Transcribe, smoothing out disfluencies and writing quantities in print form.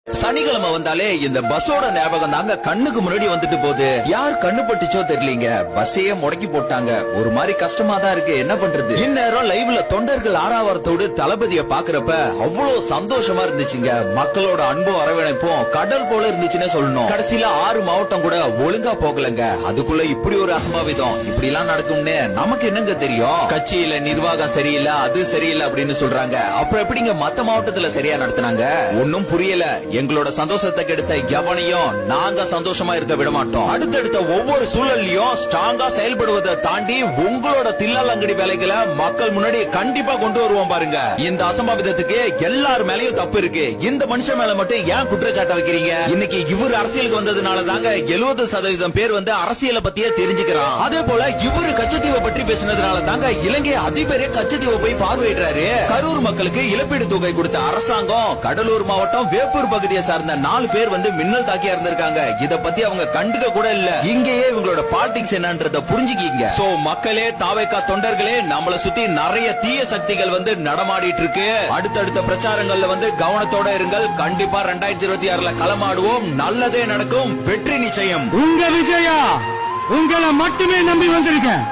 சனிக்கிழமை வந்தாலே இந்த பஸ்ஸோட ஞாபகம் தாங்க கண்ணுக்கு முன்னாடி வந்துட்டு போகுது. யார் கண்ணு பட்டுச்சோ தெரியலீங்க, பஸ்ஸையே முடக்கி போட்டாங்க. ஒரு மாதிரி கஷ்டமா தான் இருக்கு, என்ன பண்றது. இந்நேரம் லைவ்ல தொண்டர்கள் ஆறாவரத்தோடு தளபதிய பாக்குறப்ப அவ்வளவு சந்தோஷமா இருந்துச்சுங்க. மக்களோட அன்பும் அரவணைப்பும் கடல் போல இருந்துச்சுன்னு சொல்லணும். கடைசியில 6 மாவட்டம் கூட ஒழுங்கா போகலங்க. அதுக்குள்ள இப்படி ஒரு அசம்பாவிதம் இப்படி எல்லாம் நடக்கும்னு நமக்கு என்னங்க தெரியும். கட்சியில நிர்வாகம் சரியில்லை, அது சரியில்லை அப்படின்னு சொல்றாங்க. அப்புறம் எப்படிங்க மத்த மாவட்டத்துல சரியா நடத்தினாங்க? ஒன்னும் புரியல. எங்களோட சந்தோஷத்தை கெடுத்த எவனையும் நாங்க சந்தோஷமா இருக்க விட மாட்டோம். அடுத்தடுத்த ஒவ்வொரு சூழல்லையும் ஸ்ட்ராங்கா செயல்படுவதை தாண்டி உங்களோட தில்லால் அங்கடி வேலைகளை மக்கள் முன்னாடி கண்டிப்பா கொண்டு வருவோம் பாருங்க. இந்த அசம்பாவிதத்துக்கு எல்லார் மேலயும் தப்பு இருக்கு. இந்த மனுஷன் மேல மட்டும் ஏன் குற்றச்சாட்டு வைக்கிறீங்க? இன்னைக்கு இவர் அரசியலுக்கு வந்ததுனால தாங்க 70% பேர் வந்து அரசியலை பத்தியே தெரிஞ்சுக்கிறான். அதே போல இவரு கச்சத்தீவை பற்றி பேசினதுனால தாங்க இலங்கை அதிபரே கச்சத்தீவை போய் பார்வையிடுறாரு. கரூர் மக்களுக்கு இழப்பீடு தொகை கொடுத்த அரசாங்கம் கடலூர் மாவட்டம் வேப்பூர் பகுதியை சார்ந்த 4 பேர் வந்து மின்னல் தாக்கி இருந்திருக்காங்க. இத பத்தி அவங்க கண்டுக்க கூட இல்ல. இங்கேயே இவங்களோட பாலிடிக்ஸ் என்னன்றத புரிஞ்சுக்கீங்க. சோ மக்களே, தாவேகா தொண்டர்களே, நம்மள சுத்தி நிறைய தீய சக்திகள் வந்து நடமாடிட்டு இருக்கு. அடுத்தடுத்த பிரச்சாரங்கள்ல வந்து கவனத்தோட இருங்கள். கண்டிப்பா 2026ல களமாடுவோம். நல்லதே நடக்கும். வெற்றி நிச்சயம். உங்க விஜயா, உங்களை மட்டுமே நம்பி வந்திருக்கேன்.